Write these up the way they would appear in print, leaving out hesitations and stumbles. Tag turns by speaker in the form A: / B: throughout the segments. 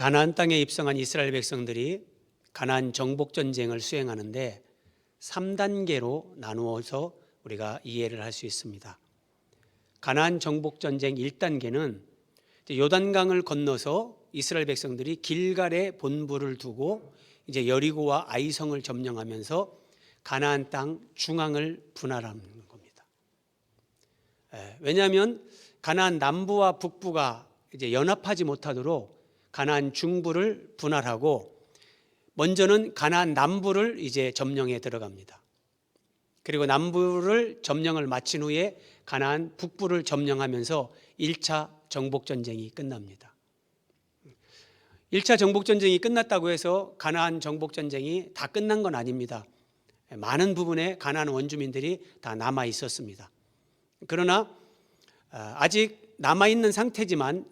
A: 가나안 땅에 입성한 이스라엘 백성들이 가나안 정복 전쟁을 수행하는데 3단계로 나누어서 우리가 이해를 할 수 있습니다. 가나안 정복 전쟁 1단계는 요단강을 건너서 이스라엘 백성들이 길갈에 본부를 두고 이제 여리고와 아이성을 점령하면서 가나안 땅 중앙을 분할하는 겁니다. 왜냐하면 가나안 남부와 북부가 이제 연합하지 못하도록 가나안 중부를 분할하고 먼저는 가나안 남부를 이제 점령에 들어갑니다. 그리고 남부를 점령을 마친 후에 가나안 북부를 점령하면서 1차 정복전쟁이 끝납니다. 1차 정복전쟁이 끝났다고 해서 가나안 정복전쟁이 다 끝난 건 아닙니다. 많은 부분에 가나안 원주민들이 다 남아 있었습니다. 그러나 아직 남아있는 상태지만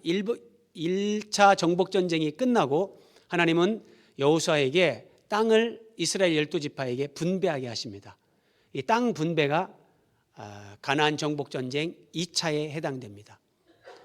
A: 1차 정복전쟁이 끝나고 하나님은 여호수아에게 땅을 이스라엘 12지파에게 분배하게 하십니다. 이 땅 분배가 가나안 정복전쟁 2차에 해당됩니다.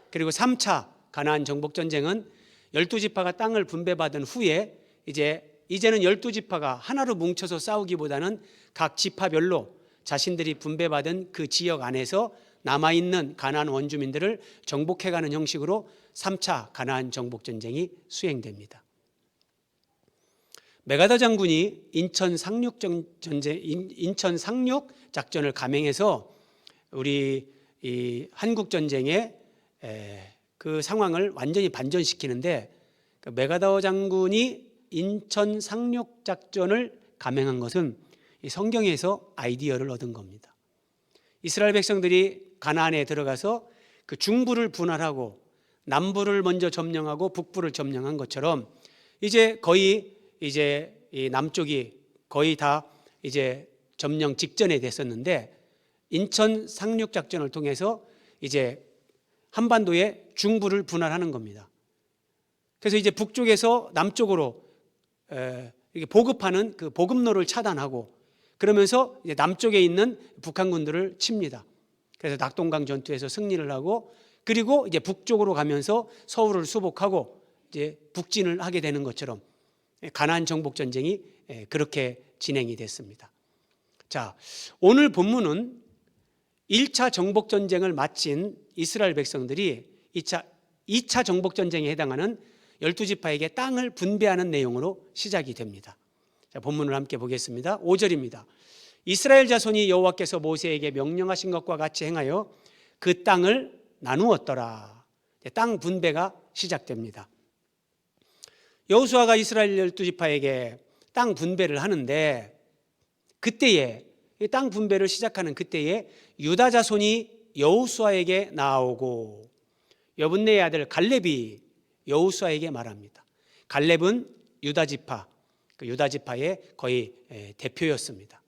A: 그리고 3차 가나안 정복전쟁은 12지파가 땅을 분배받은 후에 이제는 12지파가 하나로 뭉쳐서 싸우기보다는 각 지파별로 자신들이 분배받은 그 지역 안에서 남아있는 가나안 원주민들을 정복해가는 형식으로 3차 가나안 정복전쟁이 수행됩니다. 메가다 장군이 인천 상륙 작전을 감행해서 우리 이 한국 전쟁의 그 상황을 완전히 반전시키는데, 메가다 장군이 인천 상륙 작전을 감행한 것은 이 성경에서 아이디어를 얻은 겁니다. 이스라엘 백성들이 가나안에 들어가서 그 중부를 분할하고 남부를 먼저 점령하고 북부를 점령한 것처럼 이제 거의 이 남쪽이 거의 다 이제 점령 직전에 됐었는데, 인천 상륙 작전을 통해서 이제 한반도의 중부를 분할하는 겁니다. 그래서 이제 북쪽에서 남쪽으로 보급하는 그 보급로를 차단하고 그러면서 이제 남쪽에 있는 북한군들을 칩니다. 그래서 낙동강 전투에서 승리를 하고, 그리고 이제 북쪽으로 가면서 서울을 수복하고 이제 북진을 하게 되는 것처럼 가나안 정복 전쟁이 그렇게 진행이 됐습니다. 자, 오늘 본문은 1차 정복 전쟁을 마친 이스라엘 백성들이 2차 정복 전쟁에 해당하는 12지파에게 땅을 분배하는 내용으로 시작이 됩니다. 자, 본문을 함께 보겠습니다. 5절입니다. 이스라엘 자손이 여호와께서 모세에게 명령하신 것과 같이 행하여 그 땅을 나누었더라. 땅 분배가 시작됩니다. 여호수아가 이스라엘 12지파에게 땅 분배를 하는데, 그때에 땅 분배를 시작하는 그때에 유다 자손이 여호수아에게 나오고 여분네의 아들 갈렙이 여호수아에게 말합니다. 갈렙은 유다지파, 그 유다지파의 거의 대표였습니다.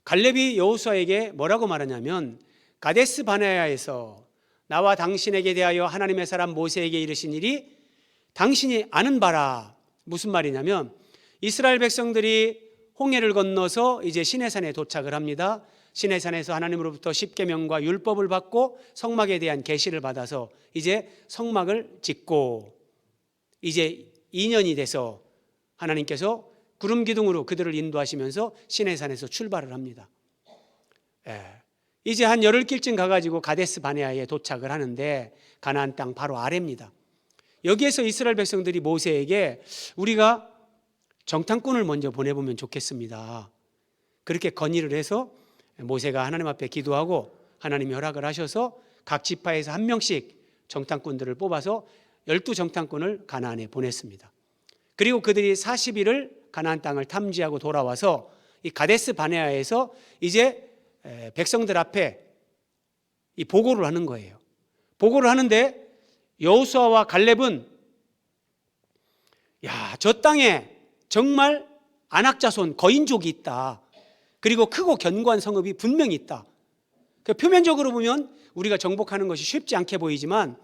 A: 갈렙이 여호수아에게 뭐라고 말하냐면, 가데스 바네아에서 나와 당신에게 대하여 하나님의 사람 모세에게 이르신 일이 당신이 아는 바라. 무슨 말이냐면, 이스라엘 백성들이 홍해를 건너서 이제 시내산에 도착을 합니다. 시내산에서 하나님으로부터 십계명과 율법을 받고 성막에 대한 계시를 받아서 이제 성막을 짓고 이제 2년이 돼서 하나님께서 구름 기둥으로 그들을 인도하시면서 시내산에서 출발을 합니다. 이제 한 열흘길쯤 가가지고 가데스 바네아에 도착을 하는데, 가나안 땅 바로 아래입니다. 여기에서 이스라엘 백성들이 모세에게 우리가 정탐꾼을 먼저 보내보면 좋겠습니다. 그렇게 건의를 해서 모세가 하나님 앞에 기도하고 하나님이 허락을 하셔서 각 지파에서 한 명씩 정탐꾼들을 뽑아서 12정탐꾼을 가나안에 보냈습니다. 그리고 그들이 40일을 가나안 땅을 탐지하고 돌아와서 이 가데스 바네아에서 이제 백성들 앞에 이 보고를 하는 거예요. 보고를 하는데 여호수아와 갈렙은 저 땅에 정말 안악자손 거인족이 있다. 그리고 크고 견고한 성읍이 분명히 있다. 표면적으로 보면 우리가 정복하는 것이 쉽지 않게 보이지만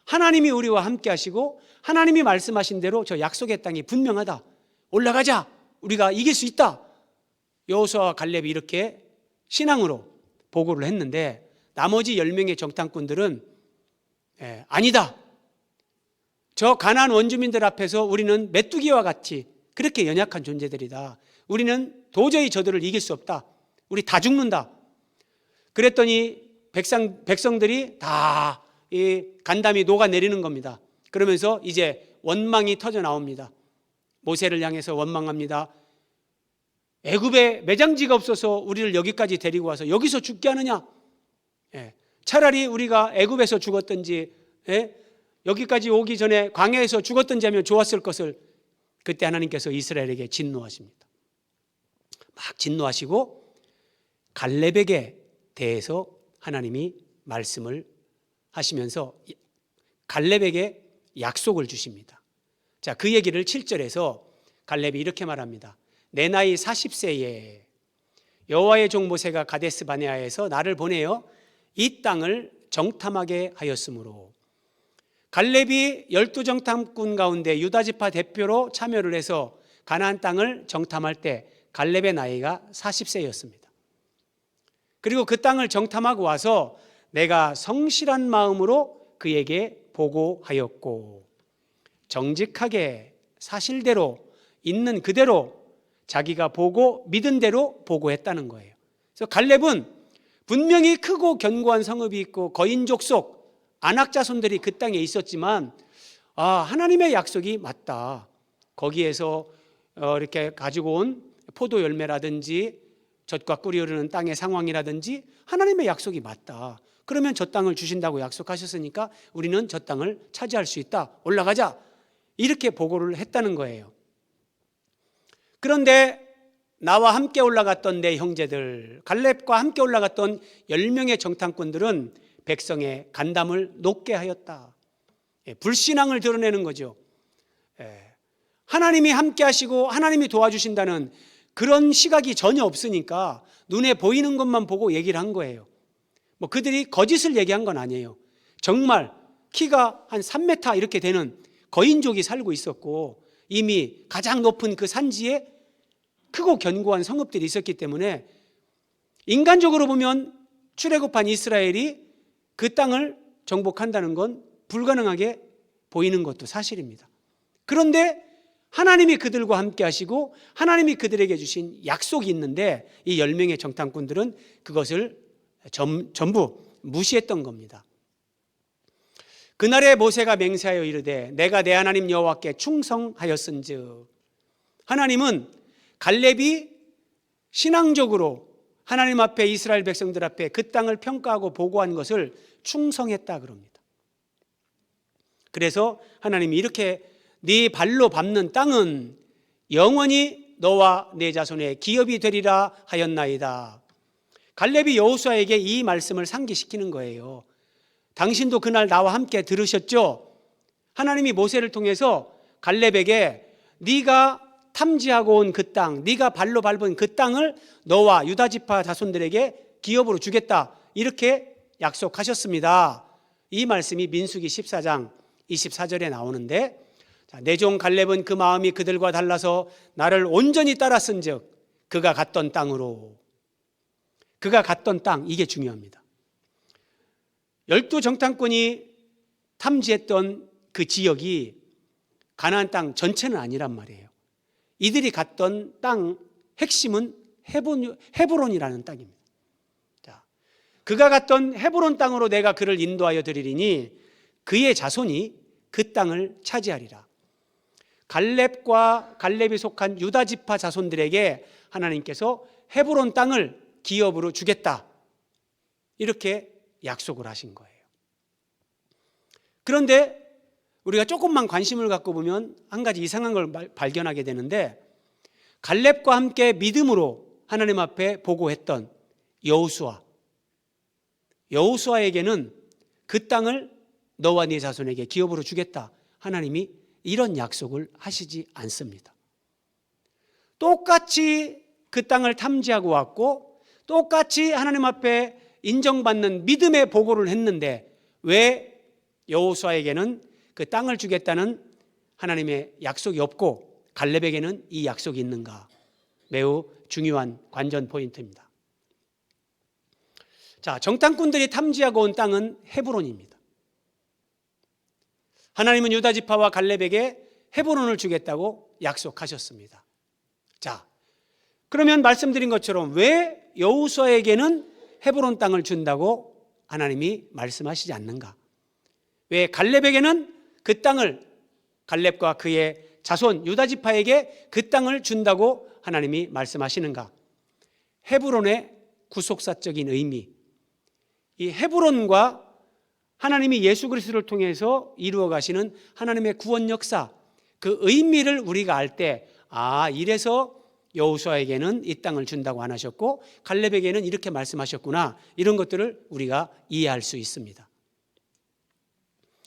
A: 하나님이 우리와 함께 하시고 하나님이 말씀하신 대로 저 약속의 땅이 분명하다. 올라가자. 우리가 이길 수 있다. 여호수아와 갈렙이 이렇게 신앙으로 보고를 했는데, 나머지 10명의 정탐꾼들은 아니다. 저 가나안 원주민들 앞에서 우리는 메뚜기와 같이 그렇게 연약한 존재들이다. 우리는 도저히 저들을 이길 수 없다. 우리 다 죽는다. 그랬더니 백성들이 다 이 간담이 녹아내리는 겁니다. 그러면서 이제 원망이 터져 나옵니다. 모세를 향해서 원망합니다. 애굽에 매장지가 없어서 우리를 여기까지 데리고 와서 여기서 죽게 하느냐? 차라리 우리가 애굽에서 죽었든지 여기까지 오기 전에 광야에서 죽었든지 하면 좋았을 것을. 그때 하나님께서 이스라엘에게 진노하십니다. 막 진노하시고 갈렙에게 대해서 하나님이 말씀을 하시면서 갈렙에게 약속을 주십니다. 자, 그 얘기를 7절에서 갈렙이 이렇게 말합니다. 내 나이 40세에 여호와의 종 모세가 가데스 바네아에서 나를 보내어 이 땅을 정탐하게 하였으므로. 갈렙이 12정탐꾼 가운데 유다지파 대표로 참여를 해서 가나안 땅을 정탐할 때 갈렙의 나이가 40세였습니다. 그리고 그 땅을 정탐하고 와서 내가 성실한 마음으로 그에게 보고하였고 정직하게 사실대로 있는 그대로 자기가 보고 믿은 대로 보고했다는 거예요. 그래서 갈렙은 분명히 크고 견고한 성읍이 있고 거인 족속 아낙 자손들이 그 땅에 있었지만 하나님의 약속이 맞다. 거기에서 이렇게 가지고 온 포도 열매라든지 젖과 꿀이 흐르는 땅의 상황이라든지 하나님의 약속이 맞다. 그러면 저 땅을 주신다고 약속하셨으니까 우리는 저 땅을 차지할 수 있다. 올라가자. 이렇게 보고를 했다는 거예요. 그런데 나와 함께 올라갔던 내 형제들, 갈렙과 함께 올라갔던 10명의 정탐꾼들은 백성의 간담을 높게 하였다. 불신앙을 드러내는 거죠. 하나님이 함께 하시고 하나님이 도와주신다는 그런 시각이 전혀 없으니까 눈에 보이는 것만 보고 얘기를 한 거예요. 그들이 거짓을 얘기한 건 아니에요. 정말 키가 한 3m 이렇게 되는 거인족이 살고 있었고 이미 가장 높은 그 산지에 크고 견고한 성읍들이 있었기 때문에 인간적으로 보면 출애굽한 이스라엘이 그 땅을 정복한다는 건 불가능하게 보이는 것도 사실입니다. 그런데 하나님이 그들과 함께 하시고 하나님이 그들에게 주신 약속이 있는데 이 10명의 정탐꾼들은 그것을 전부 무시했던 겁니다. 그날에 모세가 맹세하여 이르되 내가 내 하나님 여호와께 충성하였은즉. 하나님은 갈렙이 신앙적으로 하나님 앞에 이스라엘 백성들 앞에 그 땅을 평가하고 보고한 것을 충성했다 그럽니다. 그래서 하나님이 이렇게 네 발로 밟는 땅은 영원히 너와 네 자손의 기업이 되리라 하였나이다. 갈렙이 여호수아에게 이 말씀을 상기시키는 거예요. 당신도 그날 나와 함께 들으셨죠? 하나님이 모세를 통해서 갈렙에게 네가 탐지하고 온 그 땅, 네가 발로 밟은 그 땅을 너와 유다지파 자손들에게 기업으로 주겠다 이렇게 약속하셨습니다. 이 말씀이 민수기 14장 24절에 나오는데 내 종 갈렙은 그 마음이 그들과 달라서 나를 온전히 따랐은즉 그가 갔던 땅으로. 그가 갔던 땅, 이게 중요합니다. 12정탐꾼이 탐지했던 그 지역이 가나안 땅 전체는 아니란 말이에요. 이들이 갔던 땅 핵심은 헤브론이라는 땅입니다. 자, 그가 갔던 헤브론 땅으로 내가 그를 인도하여 드리리니 그의 자손이 그 땅을 차지하리라. 갈렙이 속한 유다 지파 자손들에게 하나님께서 헤브론 땅을 기업으로 주겠다 이렇게 약속을 하신 거예요. 그런데 우리가 조금만 관심을 갖고 보면 한 가지 이상한 걸 발견하게 되는데 갈렙과 함께 믿음으로 하나님 앞에 보고했던 여호수아에게는 그 땅을 너와 네 자손에게 기업으로 주겠다. 하나님이 이런 약속을 하시지 않습니다. 똑같이 그 땅을 탐지하고 왔고 똑같이 하나님 앞에 인정받는 믿음의 보고를 했는데 왜 여호수아에게는 그 땅을 주겠다는 하나님의 약속이 없고 갈렙에게는 이 약속이 있는가? 매우 중요한 관전 포인트입니다. 자, 정탐꾼들이 탐지하고 온 땅은 헤브론입니다. 하나님은 유다 지파와 갈렙에게 헤브론을 주겠다고 약속하셨습니다. 자, 그러면 말씀드린 것처럼 왜 여호수아에게는 헤브론 땅을 준다고 하나님이 말씀하시지 않는가? 왜 갈렙에게는 그 땅을, 갈렙과 그의 자손 유다 지파에게 그 땅을 준다고 하나님이 말씀하시는가? 헤브론의 구속사적인 의미, 이 헤브론과 하나님이 예수 그리스도를 통해서 이루어 가시는 하나님의 구원 역사, 그 의미를 우리가 알 때, 이래서 여호수아에게는 이 땅을 준다고 안 하셨고 갈렙에게는 이렇게 말씀하셨구나, 이런 것들을 우리가 이해할 수 있습니다.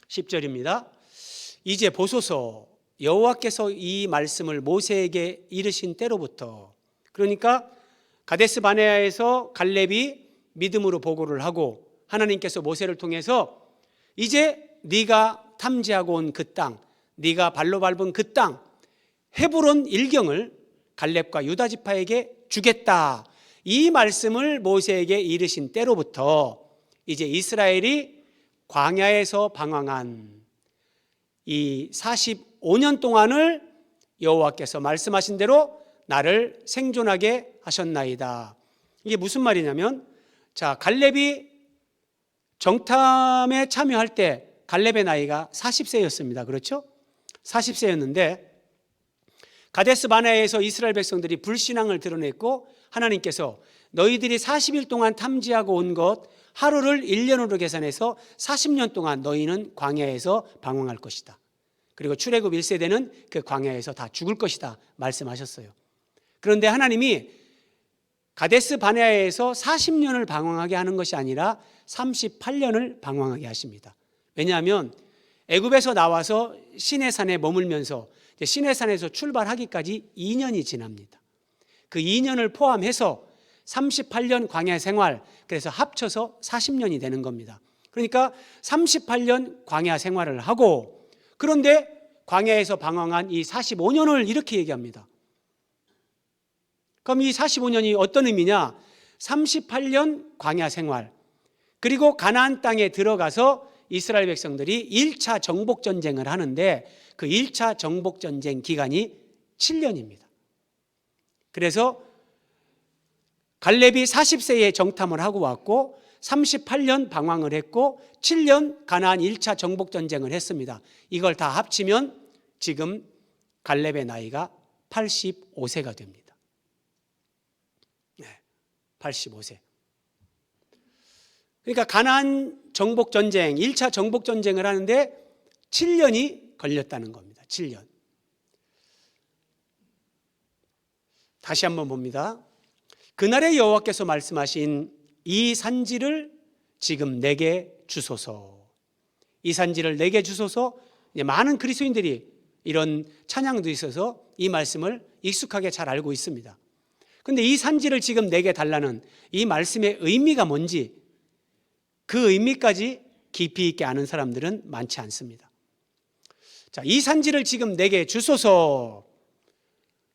A: 10절입니다. 이제 보소서, 여호와께서 이 말씀을 모세에게 이르신 때로부터, 그러니까 가데스 바네아에서 갈렙이 믿음으로 보고를 하고 하나님께서 모세를 통해서 이제 네가 탐지하고 온 그 땅, 네가 발로 밟은 그 땅, 헤브론 일경을 갈렙과 유다 지파에게 주겠다, 이 말씀을 모세에게 이르신 때로부터 이제 이스라엘이 광야에서 방황한 이 45년 동안을 여호와께서 말씀하신 대로 나를 생존하게 하셨나이다. 이게 무슨 말이냐면, 자, 갈렙이 정탐에 참여할 때 갈렙의 나이가 40세였습니다. 그렇죠? 40세였는데 가데스 바네아에서 이스라엘 백성들이 불신앙을 드러냈고 하나님께서 너희들이 40일 동안 탐지하고 온 것 하루를 1년으로 계산해서 40년 동안 너희는 광야에서 방황할 것이다. 그리고 출애굽 1세대는 그 광야에서 다 죽을 것이다 말씀하셨어요. 그런데 하나님이 가데스 바네아에서 40년을 방황하게 하는 것이 아니라 38년을 방황하게 하십니다. 왜냐하면 애굽에서 나와서 시내산에 머물면서 시내산에서 출발하기까지 2년이 지납니다. 그 2년을 포함해서 38년 광야 생활, 그래서 합쳐서 40년이 되는 겁니다. 그러니까 38년 광야 생활을 하고, 그런데 광야에서 방황한 이 45년을 이렇게 얘기합니다. 그럼 이 45년이 어떤 의미냐? 38년 광야 생활, 그리고 가나안 땅에 들어가서 이스라엘 백성들이 1차 정복 전쟁을 하는데 그 1차 정복 전쟁 기간이 7년입니다. 그래서 갈렙이 40세에 정탐을 하고 왔고 38년 방황을 했고 7년 가나안 1차 정복 전쟁을 했습니다. 이걸 다 합치면 지금 갈렙의 나이가 85세가 됩니다. 네, 85세. 그러니까 가나안 정복 전쟁, 1차 정복 전쟁을 하는데 7년이 걸렸다는 겁니다. 7년. 다시 한번 봅니다. 그날에 여호와께서 말씀하신 이 산지를 지금 내게 주소서. 이 산지를 내게 주소서. 많은 그리스도인들이 이런 찬양도 있어서 이 말씀을 익숙하게 잘 알고 있습니다. 그런데 이 산지를 지금 내게 달라는 이 말씀의 의미가 뭔지, 그 의미까지 깊이 있게 아는 사람들은 많지 않습니다. 자, 이 산지를 지금 내게 주소서.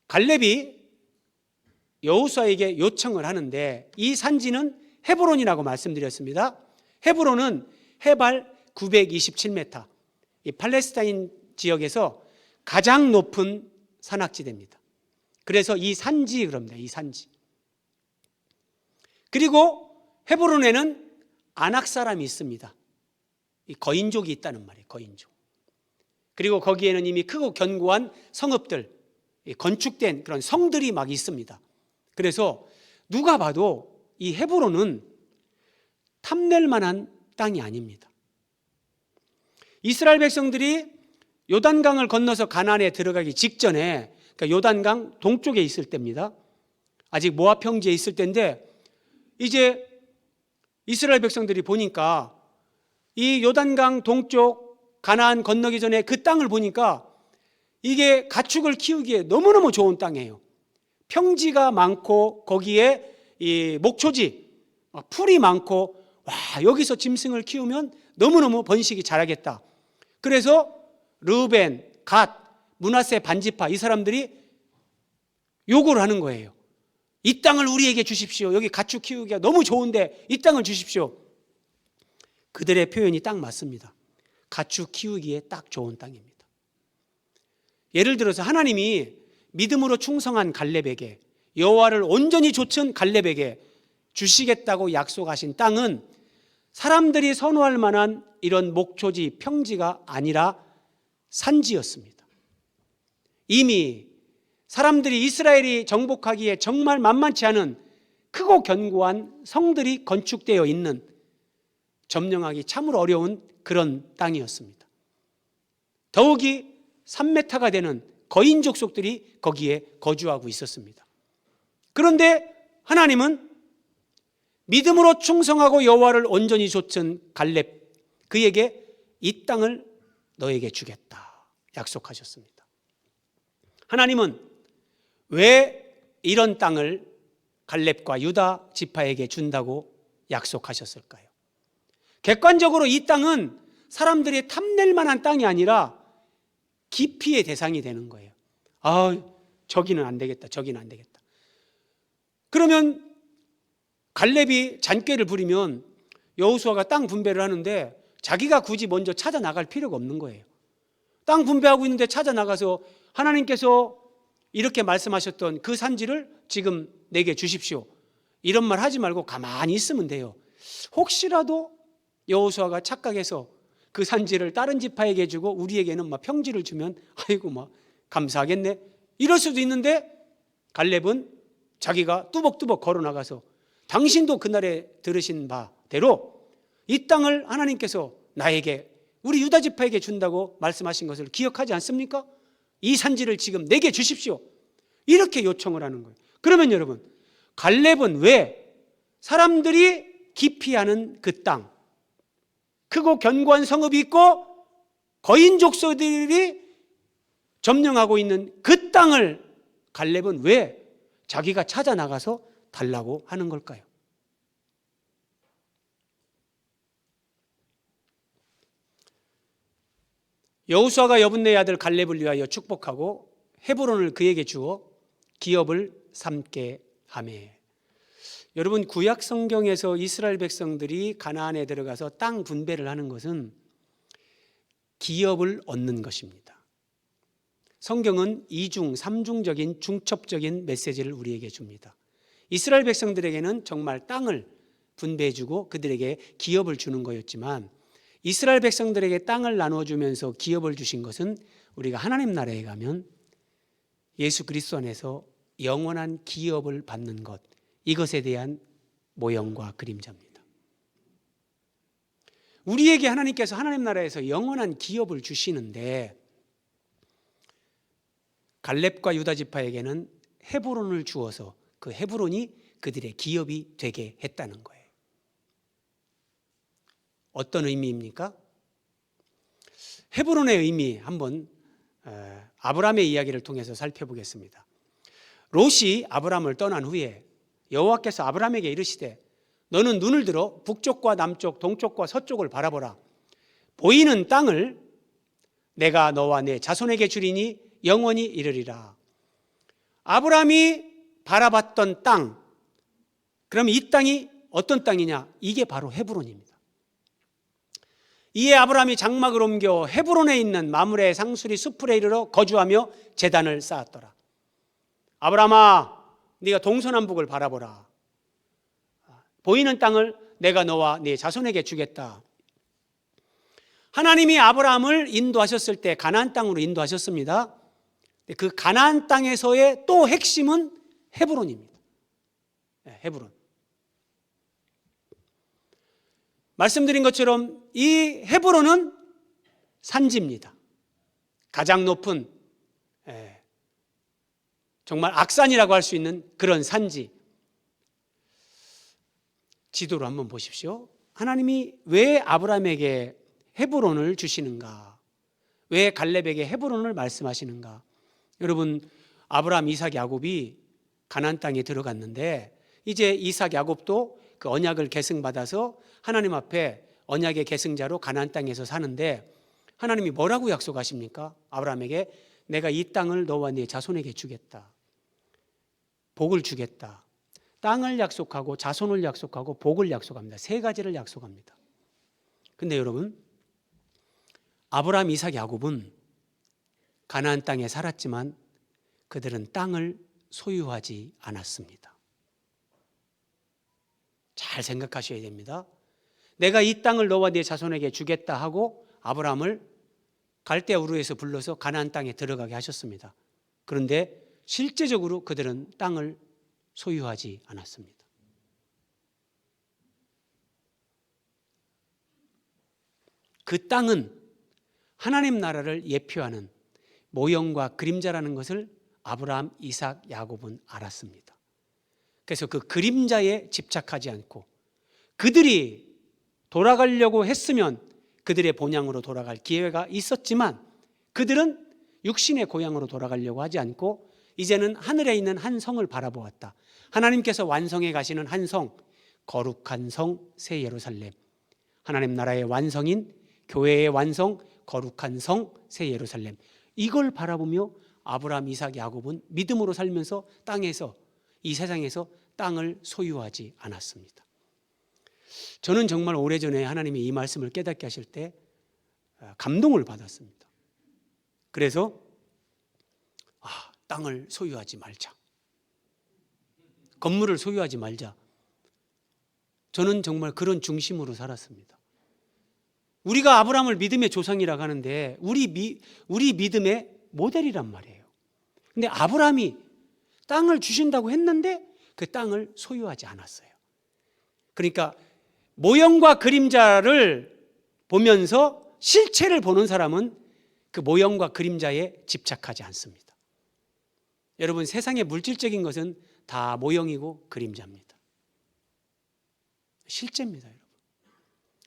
A: 갈렙이 여호수아에게 요청을 하는데 이 산지는 헤브론이라고 말씀드렸습니다. 헤브론은 해발 927m, 이 팔레스타인 지역에서 가장 높은 산악지대입니다. 그래서 이 산지 그럽니다. 이 산지. 그리고 헤브론에는 아낙 사람이 있습니다. 이 거인족이 있다는 말이에요. 거인족. 그리고 거기에는 이미 크고 견고한 성읍들, 건축된 그런 성들이 막 있습니다. 그래서 누가 봐도 이 헤브론은 탐낼 만한 땅이 아닙니다. 이스라엘 백성들이 요단강을 건너서 가나안에 들어가기 직전에, 그러니까 요단강 동쪽에 있을 때입니다. 아직 모압 평지에 있을 때인데 이제 이스라엘 백성들이 보니까 이 요단강 동쪽 가나안 건너기 전에 그 땅을 보니까 이게 가축을 키우기에 너무너무 좋은 땅이에요. 평지가 많고 거기에 이 목초지, 풀이 많고, 와, 여기서 짐승을 키우면 너무너무 번식이 잘하겠다. 그래서 르우벤, 갓, 므낫세 반지파 이 사람들이 요구를 하는 거예요. 이 땅을 우리에게 주십시오. 여기 가축 키우기가 너무 좋은데 이 땅을 주십시오. 그들의 표현이 딱 맞습니다. 가축 키우기에 딱 좋은 땅입니다. 예를 들어서 하나님이 믿음으로 충성한 갈렙에게, 여호와를 온전히 좇은 갈렙에게 주시겠다고 약속하신 땅은 사람들이 선호할 만한 이런 목초지, 평지가 아니라 산지였습니다. 이미 사람들이 이스라엘이 정복하기에 정말 만만치 않은 크고 견고한 성들이 건축되어 있는, 점령하기 참으로 어려운 그런 땅이었습니다. 더욱이 3m가 되는 거인 족속들이 거기에 거주하고 있었습니다. 그런데 하나님은 믿음으로 충성하고 여호와를 온전히 좇은 갈렙, 그에게 이 땅을 너에게 주겠다 약속하셨습니다. 하나님은 왜 이런 땅을 갈렙과 유다 지파에게 준다고 약속하셨을까요? 객관적으로 이 땅은 사람들이 탐낼 만한 땅이 아니라 기피의 대상이 되는 거예요. 저기는 안 되겠다, 저기는 안 되겠다. 그러면 갈렙이 잔꾀를 부리면 여호수아가 땅 분배를 하는데 자기가 굳이 먼저 찾아 나갈 필요가 없는 거예요. 땅 분배하고 있는데 찾아 나가서 하나님께서 이렇게 말씀하셨던 그 산지를 지금 내게 주십시오, 이런 말 하지 말고 가만히 있으면 돼요. 혹시라도 여호수아가 착각해서 그 산지를 다른 지파에게 주고 우리에게는 막 평지를 주면 아이고 막 감사하겠네, 이럴 수도 있는데, 갈렙은 자기가 뚜벅뚜벅 걸어 나가서 당신도 그날에 들으신 바대로 이 땅을 하나님께서 나에게, 우리 유다 지파에게 준다고 말씀하신 것을 기억하지 않습니까? 이 산지를 지금 내게 주십시오, 이렇게 요청을 하는 거예요. 그러면 여러분, 갈렙은 왜 사람들이 기피하는 그 땅, 크고 견고한 성읍이 있고 거인 족속들이 점령하고 있는 그 땅을 갈렙은 왜 자기가 찾아 나가서 달라고 하는 걸까요? 여호수아가 여분네의 아들 갈렙을 위하여 축복하고 헤브론을 그에게 주어 기업을 삼게 하매. 여러분, 구약 성경에서 이스라엘 백성들이 가나안에 들어가서 땅 분배를 하는 것은 기업을 얻는 것입니다. 성경은 이중, 삼중적인 중첩적인 메시지를 우리에게 줍니다. 이스라엘 백성들에게는 정말 땅을 분배해주고 그들에게 기업을 주는 거였지만, 이스라엘 백성들에게 땅을 나눠주면서 기업을 주신 것은 우리가 하나님 나라에 가면 예수 그리스도 안에서 영원한 기업을 받는 것, 이것에 대한 모형과 그림자입니다. 우리에게 하나님께서 하나님 나라에서 영원한 기업을 주시는데, 갈렙과 유다 지파에게는 헤브론을 주어서 그 헤브론이 그들의 기업이 되게 했다는 거예요. 어떤 의미입니까? 헤브론의 의미 한번 아브라함의 이야기를 통해서 살펴보겠습니다. 롯이 아브라함을 떠난 후에 여호와께서 아브라함에게 이르시되 너는 눈을 들어 북쪽과 남쪽, 동쪽과 서쪽을 바라보라. 보이는 땅을 내가 너와 내 자손에게 주리니 영원히 이르리라. 아브라함이 바라봤던 땅, 그럼 이 땅이 어떤 땅이냐? 이게 바로 헤브론입니다. 이에 아브라함이 장막을 옮겨 헤브론에 있는 마므레 상수리 수풀에 이르러 거주하며 제단을 쌓았더라. 아브라함아, 네가 동서남북을 바라보라. 보이는 땅을 내가 너와 네 자손에게 주겠다. 하나님이 아브라함을 인도하셨을 때 가나안 땅으로 인도하셨습니다. 그 가나안 땅에서의 또 핵심은 헤브론입니다. 헤브론. 말씀드린 것처럼 이 헤브론은 산지입니다. 가장 높은 정말 악산이라고 할 수 있는 그런 산지. 지도로 한번 보십시오. 하나님이 왜 아브라함에게 헤브론을 주시는가? 왜 갈렙에게 헤브론을 말씀하시는가? 여러분, 아브라함, 이삭, 야곱이 가나안 땅에 들어갔는데 이제 이삭, 야곱도 그 언약을 계승받아서 하나님 앞에 언약의 계승자로 가나안 땅에서 사는데, 하나님이 뭐라고 약속하십니까? 아브라함에게 내가 이 땅을 너와 네 자손에게 주겠다. 복을 주겠다. 땅을 약속하고 자손을 약속하고 복을 약속합니다. 세 가지를 약속합니다. 근데 여러분, 아브라함, 이삭, 야곱은 가나안 땅에 살았지만 그들은 땅을 소유하지 않았습니다. 잘 생각하셔야 됩니다. 내가 이 땅을 너와 네 자손에게 주겠다 하고 아브라함을 갈대아 우르에서 불러서 가나안 땅에 들어가게 하셨습니다. 그런데 실제적으로 그들은 땅을 소유하지 않았습니다. 그 땅은 하나님 나라를 예표하는 모형과 그림자라는 것을 아브라함, 이삭, 야곱은 알았습니다. 그래서 그 그림자에 집착하지 않고 그들이 돌아가려고 했으면 그들의 본향으로 돌아갈 기회가 있었지만 그들은 육신의 고향으로 돌아가려고 하지 않고 이제는 하늘에 있는 한 성을 바라보았다. 하나님께서 완성해 가시는 한 성, 거룩한 성, 새 예루살렘. 하나님 나라의 완성인 교회의 완성, 거룩한 성, 새 예루살렘. 이걸 바라보며 아브라함, 이삭, 야곱은 믿음으로 살면서 땅에서, 이 세상에서 땅을 소유하지 않았습니다. 저는 정말 오래전에 하나님이 이 말씀을 깨닫게 하실 때 감동을 받았습니다. 그래서 땅을 소유하지 말자, 건물을 소유하지 말자. 저는 정말 그런 중심으로 살았습니다. 우리가 아브라함을 믿음의 조상이라고 하는데 우리 믿음의 모델이란 말이에요. 근데 아브라함이 땅을 주신다고 했는데 그 땅을 소유하지 않았어요. 그러니까 모형과 그림자를 보면서 실체를 보는 사람은 그 모형과 그림자에 집착하지 않습니다. 여러분, 세상의 물질적인 것은 다 모형이고 그림자입니다. 실제입니다, 여러분.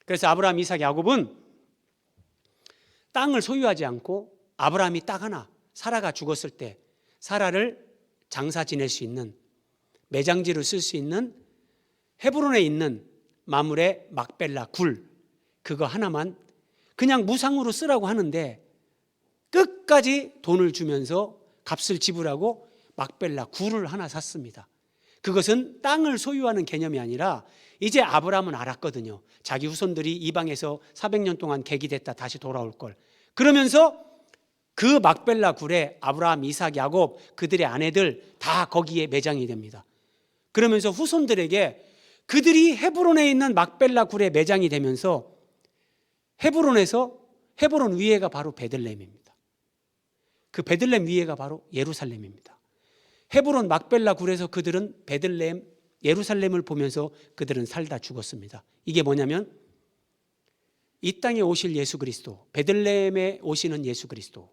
A: 그래서 아브라함, 이삭, 야곱은 땅을 소유하지 않고 아브라함이 딱 하나, 사라가 죽었을 때 사라를 장사 지낼 수 있는, 매장지로 쓸 수 있는 헤브론에 있는 마물의 막벨라 굴, 그거 하나만 그냥 무상으로 쓰라고 하는데 끝까지 돈을 주면서 값을 지불하고 막벨라 굴을 하나 샀습니다. 그것은 땅을 소유하는 개념이 아니라 이제 아브라함은 알았거든요. 자기 후손들이 이방에서 400년 동안 객이됐다 다시 돌아올 걸. 그러면서 그 막벨라 굴에 아브라함, 이삭, 야곱, 그들의 아내들 다 거기에 매장이 됩니다. 그러면서 후손들에게 그들이 헤브론에 있는 막벨라 굴에 매장이 되면서 헤브론 위에가 바로 베들레헴입니다. 그 베들레헴 위에가 바로 예루살렘입니다. 헤브론 막벨라 굴에서 그들은 베들레헴, 예루살렘을 보면서 그들은 살다 죽었습니다. 이게 뭐냐면 이 땅에 오실 예수 그리스도, 베들레헴에 오시는 예수 그리스도,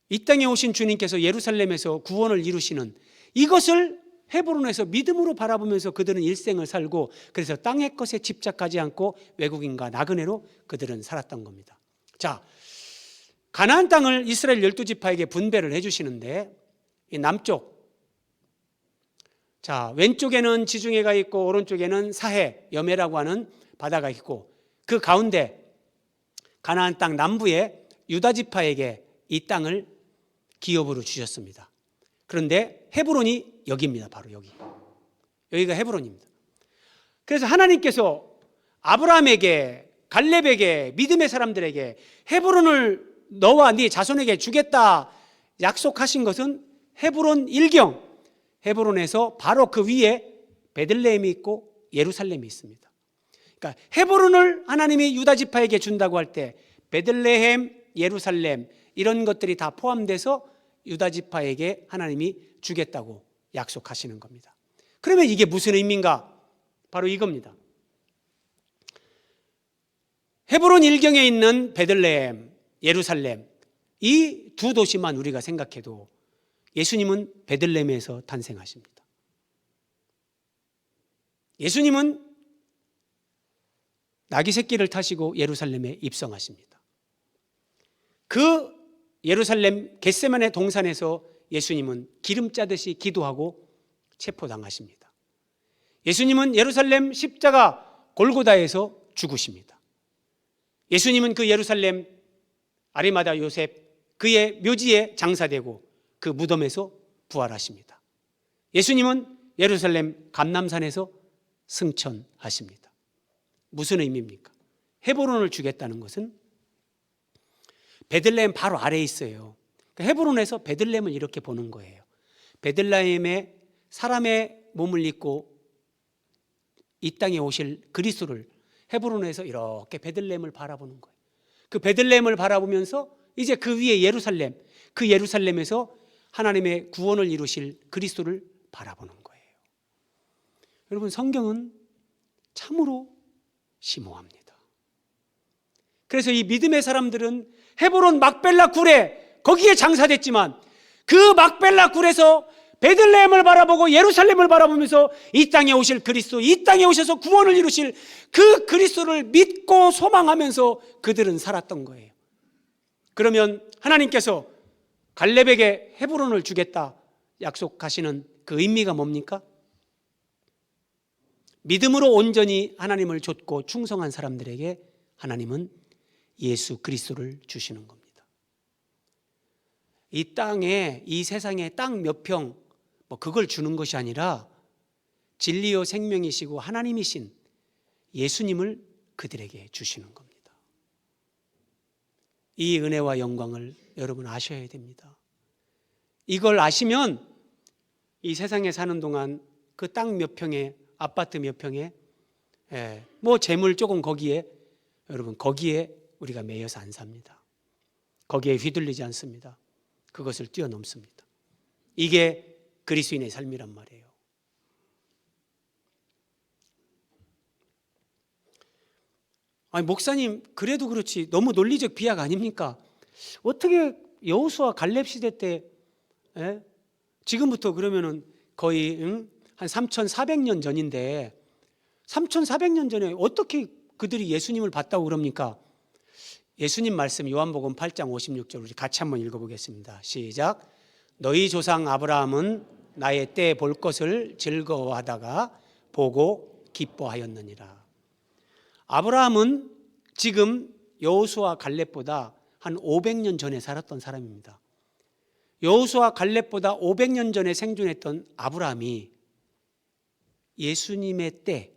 A: 이 땅에 오신 주님께서 예루살렘에서 구원을 이루시는 이것을 헤브론에서 믿음으로 바라보면서 그들은 일생을 살고, 그래서 땅의 것에 집착하지 않고 외국인과 나그네로 그들은 살았던 겁니다. 자, 가나안 땅을 이스라엘 12지파에게 분배를 해주시는데 이 남쪽, 자, 왼쪽에는 지중해가 있고 오른쪽에는 사해, 여매라고 하는 바다가 있고 그 가운데 가나안 땅 남부에 유다지파에게 이 땅을 기업으로 주셨습니다. 그런데 헤브론이 여기입니다. 바로 여기가 헤브론입니다. 그래서 하나님께서 아브라함에게, 갈렙에게, 믿음의 사람들에게 헤브론을 너와 네 자손에게 주겠다 약속하신 것은 헤브론 일경, 헤브론에서 바로 그 위에 베들레헴이 있고 예루살렘이 있습니다. 그러니까 헤브론을 하나님이 유다 지파에게 준다고 할 때 베들레헴, 예루살렘 이런 것들이 다 포함돼서 유다 지파에게 하나님이 주겠다고 약속하시는 겁니다. 그러면 이게 무슨 의미인가? 바로 이겁니다. 헤브론 일경에 있는 베들레헴, 예루살렘 이 두 도시만 우리가 생각해도 예수님은 베들레헴에서 탄생하십니다. 예수님은 나귀 새끼를 타시고 예루살렘에 입성하십니다. 그 예루살렘 겟세마네 동산에서 예수님은 기름 짜듯이 기도하고 체포당하십니다. 예수님은 예루살렘 십자가 골고다에서 죽으십니다. 예수님은 그 예루살렘 아리마다 요셉 그의 묘지에 장사되고 그 무덤에서 부활하십니다. 예수님은 예루살렘 감람산에서 승천하십니다. 무슨 의미입니까? 헤브론을 주겠다는 것은 베들레헴 바로 아래에 있어요. 헤브론에서 베들레헴을 이렇게 보는 거예요. 베들레헴에 사람의 몸을 입고 이 땅에 오실 그리스도를 헤브론에서 이렇게 베들레헴을 바라보는 거예요. 그 베들레헴을 바라보면서 이제 그 위에 예루살렘, 그 예루살렘에서 하나님의 구원을 이루실 그리스도를 바라보는 거예요. 여러분, 성경은 참으로 심오합니다. 그래서 이 믿음의 사람들은 헤브론 막벨라 굴에 거기에 장사됐지만 그 막벨라 굴에서 베들레헴을 바라보고 예루살렘을 바라보면서 이 땅에 오실 그리스도, 이 땅에 오셔서 구원을 이루실 그 그리스도를 믿고 소망하면서 그들은 살았던 거예요. 그러면 하나님께서 갈렙에게 헤브론을 주겠다 약속하시는 그 의미가 뭡니까? 믿음으로 온전히 하나님을 좇고 충성한 사람들에게 하나님은 예수 그리스도를 주시는 겁니다. 이 땅에, 이 세상에 땅 몇 평 그걸 주는 것이 아니라 진리요 생명이시고 하나님이신 예수님을 그들에게 주시는 겁니다. 이 은혜와 영광을 여러분 아셔야 됩니다. 이걸 아시면 이 세상에 사는 동안 그 땅 몇 평에, 아파트 몇 평에 뭐 재물 조금 거기에, 여러분 거기에 우리가 매여서 안 삽니다. 거기에 휘둘리지 않습니다. 그것을 뛰어넘습니다. 이게 그리스도인의 삶이란 말이에요. 아니, 목사님 그래도 그렇지 너무 논리적 비약 아닙니까? 어떻게 여호수아 갈렙 시대 때 지금부터 그러면은 거의 한 3,400년 전인데 3,400년 전에 어떻게 그들이 예수님을 봤다고 그럽니까? 예수님 말씀 요한복음 8장 56절 우리 같이 한번 읽어보겠습니다. 시작. 너희 조상 아브라함은 나의 때 볼 것을 즐거워하다가 보고 기뻐하였느니라. 아브라함은 지금 여호수아 갈렙보다 한 500년 전에 살았던 사람입니다. 여호수아 갈렙보다 500년 전에 생존했던 아브라함이 예수님의 때,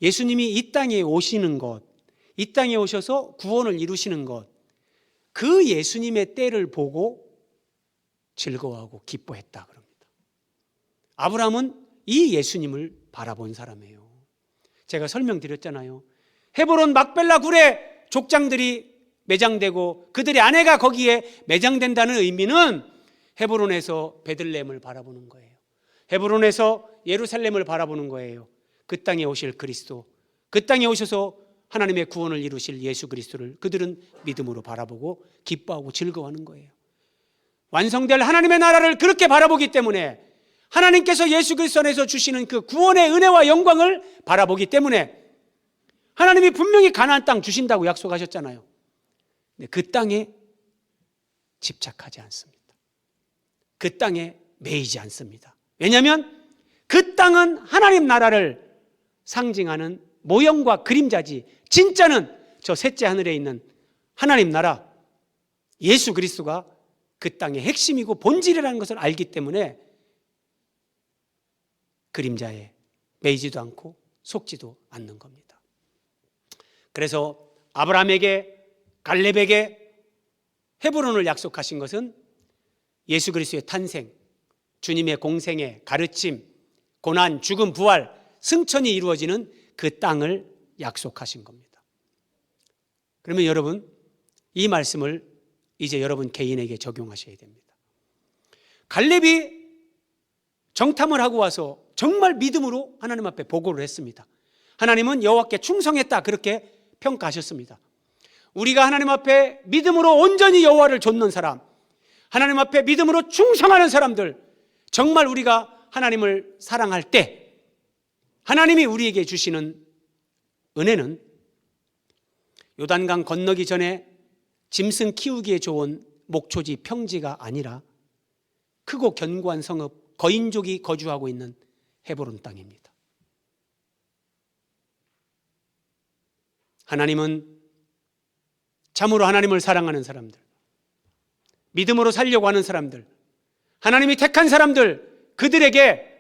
A: 예수님이 이 땅에 오시는 것, 이 땅에 오셔서 구원을 이루시는 것, 그 예수님의 때를 보고 즐거워하고 기뻐했다 그럽니다. 아브라함은 이 예수님을 바라본 사람이에요. 제가 설명드렸잖아요. 헤브론 막벨라 굴에 족장들이 매장되고 그들의 아내가 거기에 매장된다는 의미는 헤브론에서 베들레헴을 바라보는 거예요. 헤브론에서 예루살렘을 바라보는 거예요. 그 땅에 오실 그리스도, 그 땅에 오셔서 하나님의 구원을 이루실 예수 그리스도를 그들은 믿음으로 바라보고 기뻐하고 즐거워하는 거예요. 완성될 하나님의 나라를 그렇게 바라보기 때문에, 하나님께서 예수 그리스도 안에서 주시는 그 구원의 은혜와 영광을 바라보기 때문에 하나님이 분명히 가나안 땅 주신다고 약속하셨잖아요. 근데 그 땅에 집착하지 않습니다. 그 땅에 매이지 않습니다. 왜냐하면 그 땅은 하나님 나라를 상징하는 모형과 그림자지, 진짜는 저 셋째 하늘에 있는 하나님 나라 예수 그리스도가 그 땅의 핵심이고 본질이라는 것을 알기 때문에 그림자에 매이지도 않고 속지도 않는 겁니다. 그래서 아브라함에게, 갈렙에게 헤브론을 약속하신 것은 예수 그리스도의 탄생, 주님의 공생애, 가르침, 고난, 죽음, 부활, 승천이 이루어지는 그 땅을 약속하신 겁니다. 그러면 여러분, 이 말씀을 이제 여러분 개인에게 적용하셔야 됩니다. 갈렙이 정탐을 하고 와서 정말 믿음으로 하나님 앞에 보고를 했습니다. 하나님은 여호와께 충성했다, 그렇게 평가하셨습니다. 우리가 하나님 앞에 믿음으로 온전히 여호와를 좇는 사람, 하나님 앞에 믿음으로 충성하는 사람들, 정말 우리가 하나님을 사랑할 때 하나님이 우리에게 주시는 은혜는 요단강 건너기 전에 짐승 키우기에 좋은 목초지 평지가 아니라 크고 견고한 성읍, 거인족이 거주하고 있는 헤브론 땅입니다. 하나님은 참으로 하나님을 사랑하는 사람들, 믿음으로 살려고 하는 사람들, 하나님이 택한 사람들, 그들에게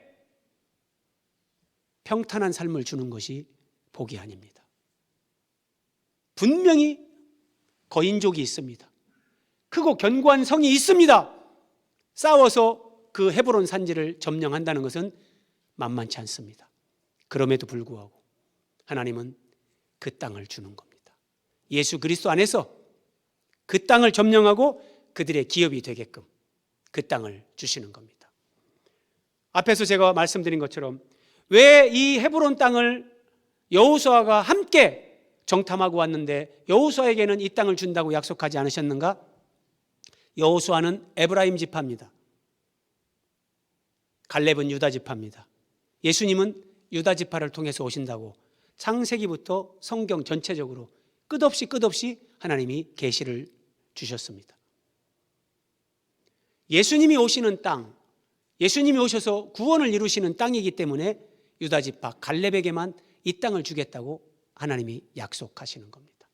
A: 평탄한 삶을 주는 것이 복이 아닙니다. 분명히 거인족이 있습니다. 크고 견고한 성이 있습니다. 싸워서 그 헤브론 산지를 점령한다는 것은 만만치 않습니다. 그럼에도 불구하고 하나님은 그 땅을 주는 겁니다. 예수 그리스도 안에서 그 땅을 점령하고 그들의 기업이 되게끔 그 땅을 주시는 겁니다. 앞에서 제가 말씀드린 것처럼 왜 이 헤브론 땅을 여호수아가 함께 정탐하고 왔는데 여호수아에게는 이 땅을 준다고 약속하지 않으셨는가? 여호수아는 에브라임 지파입니다. 갈렙은 유다 지파입니다. 예수님은 유다 지파를 통해서 오신다고 창세기부터 성경 전체적으로 끝없이 하나님이 계시를 주셨습니다. 예수님이 오시는 땅, 예수님이 오셔서 구원을 이루시는 땅이기 때문에 유다 지파 갈렙에게만 이 땅을 주겠다고 하나님이 약속하시는 겁니다.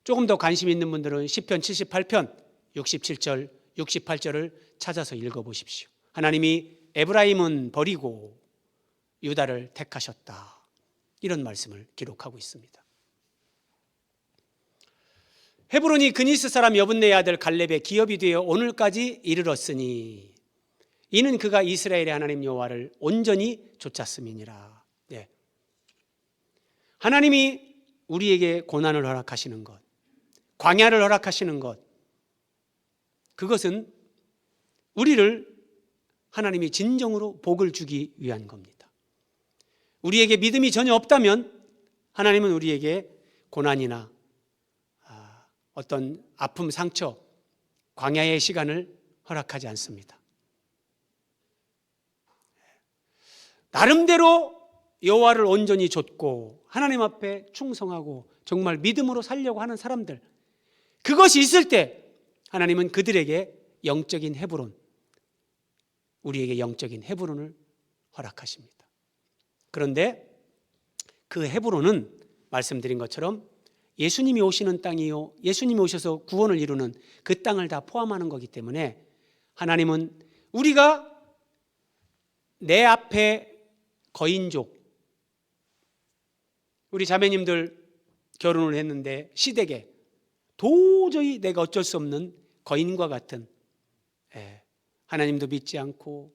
A: 조금 더 관심 있는 분들은 시편 78편 67절, 68절을 찾아서 읽어보십시오. 하나님이 에브라임은 버리고 유다를 택하셨다, 이런 말씀을 기록하고 있습니다. 헤브론이 그니스 사람 여분네의 아들 갈렙의 기업이 되어 오늘까지 이르렀으니 이는 그가 이스라엘의 하나님 여호와를 온전히 좇았음이니라. 네. 하나님이 우리에게 고난을 허락하시는 것, 광야를 허락하시는 것, 그것은 우리를 하나님이 진정으로 복을 주기 위한 겁니다. 우리에게 믿음이 전혀 없다면 하나님은 우리에게 고난이나 어떤 아픔, 상처, 광야의 시간을 허락하지 않습니다. 나름대로 여호와를 온전히 좇고 하나님 앞에 충성하고 정말 믿음으로 살려고 하는 사람들, 그것이 있을 때 하나님은 그들에게 영적인 헤브론, 우리에게 영적인 헤브론을 허락하십니다. 그런데 그 헤브론은 말씀드린 것처럼 예수님이 오시는 땅이요, 예수님이 오셔서 구원을 이루는 그 땅을 다 포함하는 거기 때문에 하나님은 우리가 내 앞에 거인족, 우리 자매님들 결혼을 했는데 시댁에 도저히 내가 어쩔 수 없는 거인과 같은, 하나님도 믿지 않고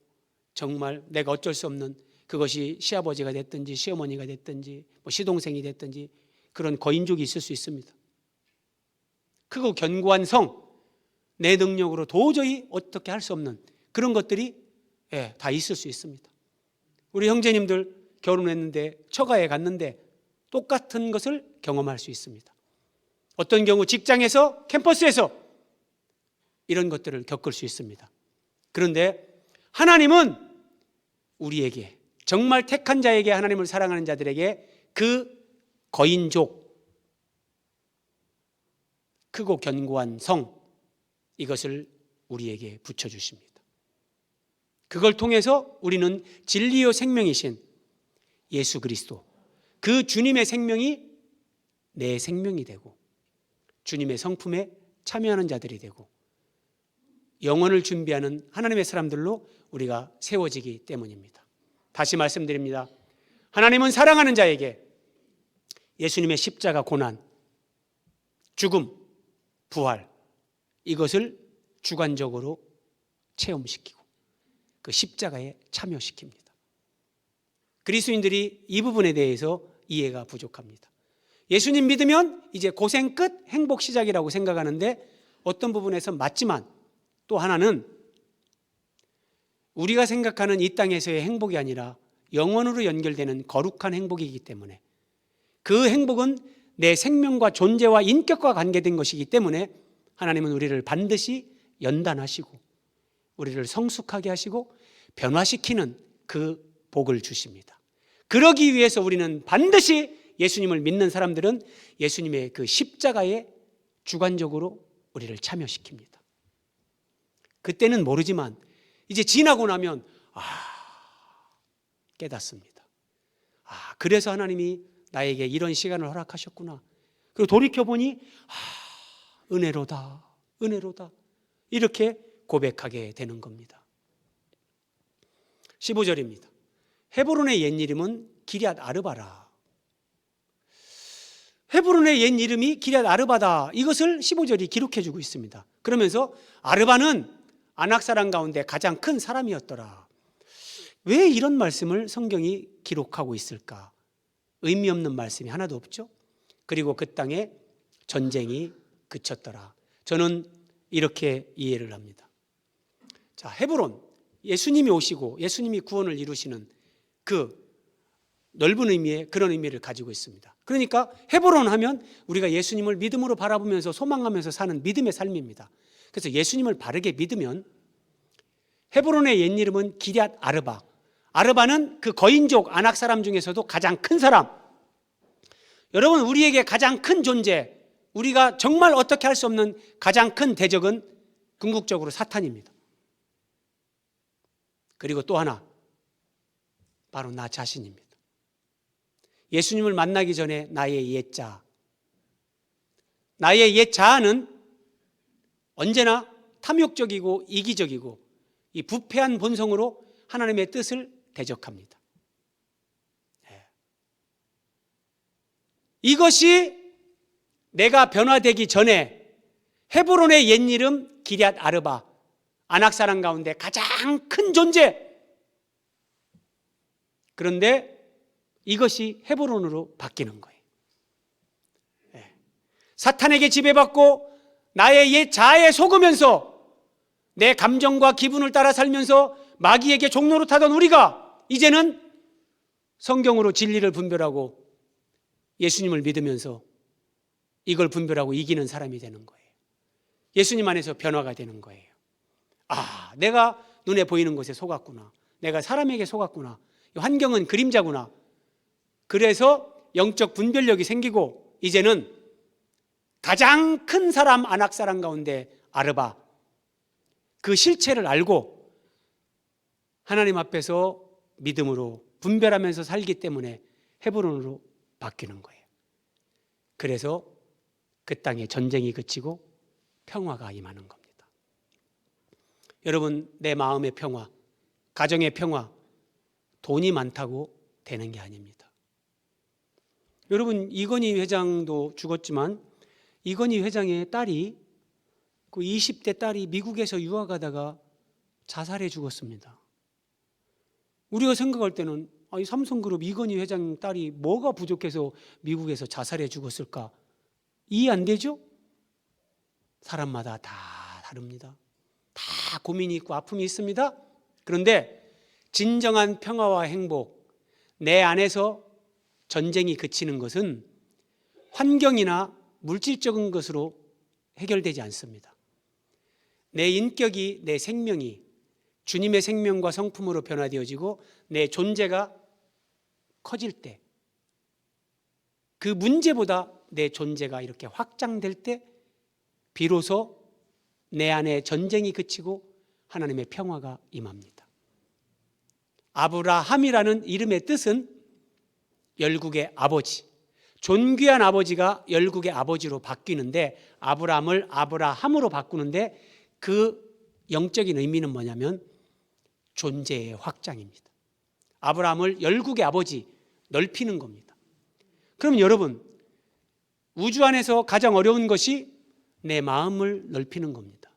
A: 정말 내가 어쩔 수 없는, 그것이 시아버지가 됐든지 시어머니가 됐든지 뭐 시동생이 됐든지 그런 거인족이 있을 수 있습니다. 크고 견고한 성, 내 능력으로 도저히 어떻게 할 수 없는 그런 것들이 다 있을 수 있습니다. 우리 형제님들 결혼했는데 처가에 갔는데 똑같은 것을 경험할 수 있습니다. 어떤 경우 직장에서, 캠퍼스에서 이런 것들을 겪을 수 있습니다. 그런데 하나님은 우리에게, 정말 택한 자에게, 하나님을 사랑하는 자들에게 그 거인족, 크고 견고한 성, 이것을 우리에게 붙여주십니다. 그걸 통해서 우리는 진리요 생명이신 예수 그리스도, 그 주님의 생명이 내 생명이 되고 주님의 성품에 참여하는 자들이 되고 영원을 준비하는 하나님의 사람들로 우리가 세워지기 때문입니다. 다시 말씀드립니다. 하나님은 사랑하는 자에게 예수님의 십자가 고난, 죽음, 부활, 이것을 주관적으로 체험시키고 그 십자가에 참여시킵니다. 그리스도인들이 이 부분에 대해서 이해가 부족합니다. 예수님 믿으면 이제 고생 끝, 행복 시작이라고 생각하는데 어떤 부분에서 맞지만 또 하나는 우리가 생각하는 이 땅에서의 행복이 아니라 영원으로 연결되는 거룩한 행복이기 때문에 그 행복은 내 생명과 존재와 인격과 관계된 것이기 때문에 하나님은 우리를 반드시 연단하시고 우리를 성숙하게 하시고 변화시키는 그 복을 주십니다. 그러기 위해서 우리는 반드시 예수님을 믿는 사람들은 예수님의 그 십자가에 주관적으로 우리를 참여시킵니다. 그때는 모르지만 이제 지나고 나면 깨닫습니다. 그래서 하나님이 나에게 이런 시간을 허락하셨구나. 그리고 돌이켜보니 은혜로다, 은혜로다, 이렇게 고백하게 되는 겁니다. 15절입니다. 헤브론의 옛 이름은 기럇 아르바라. 헤브론의 옛 이름이 기럇 아르바다. 이것을 15절이 기록해 주고 있습니다. 그러면서 아르바는 아낙 사람 가운데 가장 큰 사람이었더라. 왜 이런 말씀을 성경이 기록하고 있을까? 의미 없는 말씀이 하나도 없죠. 그리고 그 땅에 전쟁이 그쳤더라. 저는 이렇게 이해를 합니다. 자, 헤브론, 예수님이 오시고 예수님이 구원을 이루시는 그 넓은 의미의 그런 의미를 가지고 있습니다. 그러니까 헤브론 하면 우리가 예수님을 믿음으로 바라보면서 소망하면서 사는 믿음의 삶입니다. 그래서 예수님을 바르게 믿으면 헤브론의 옛 이름은 기럇 아르바. 아르바는 그 거인족 아낙 사람 중에서도 가장 큰 사람. 여러분, 우리에게 가장 큰 존재, 우리가 정말 어떻게 할 수 없는 가장 큰 대적은 궁극적으로 사탄입니다. 그리고 또 하나, 바로 나 자신입니다. 예수님을 만나기 전에 나의 옛자, 나의 옛 자아는 언제나 탐욕적이고 이기적이고 이 부패한 본성으로 하나님의 뜻을 대적합니다. 이것이 내가 변화되기 전에 헤브론의 옛 이름 기럇 아르바, 아낙 사람 가운데 가장 큰 존재. 그런데 이것이 헤브론으로 바뀌는 거예요. 사탄에게 지배받고 나의 옛 자아에 속으면서 내 감정과 기분을 따라 살면서 마귀에게 종노릇하던 우리가 이제는 성경으로 진리를 분별하고 예수님을 믿으면서 이걸 분별하고 이기는 사람이 되는 거예요. 예수님 안에서 변화가 되는 거예요. 아, 내가 눈에 보이는 것에 속았구나. 내가 사람에게 속았구나. 환경은 그림자구나. 그래서 영적 분별력이 생기고 이제는 가장 큰 사람 아낙 사람 가운데 아르바, 그 실체를 알고 하나님 앞에서 믿음으로 분별하면서 살기 때문에 헤브론으로 바뀌는 거예요. 그래서 그 땅에 전쟁이 그치고 평화가 임하는 겁니다. 여러분, 내 마음의 평화, 가정의 평화, 돈이 많다고 되는 게 아닙니다. 여러분, 이건희 회장도 죽었지만 이건희 회장의 딸이, 그 20대 딸이 미국에서 유학하다가 자살해 죽었습니다. 우리가 생각할 때는 이 삼성그룹 이건희 회장 딸이 뭐가 부족해서 미국에서 자살해 죽었을까? 이해 안 되죠? 사람마다 다 다릅니다. 다 고민이 있고 아픔이 있습니다. 그런데 진정한 평화와 행복, 내 안에서 전쟁이 그치는 것은 환경이나 물질적인 것으로 해결되지 않습니다. 내 인격이, 내 생명이 주님의 생명과 성품으로 변화되어지고 내 존재가 커질 때, 그 문제보다 내 존재가 이렇게 확장될 때 비로소 내 안에 전쟁이 그치고 하나님의 평화가 임합니다. 아브라함이라는 이름의 뜻은 열국의 아버지, 존귀한 아버지가 열국의 아버지로 바뀌는데, 아브라함을 아브라함으로 바꾸는데 그 영적인 의미는 뭐냐면 존재의 확장입니다. 아브라함을 열국의 아버지, 넓히는 겁니다. 그럼 여러분, 우주 안에서 가장 어려운 것이 내 마음을 넓히는 겁니다.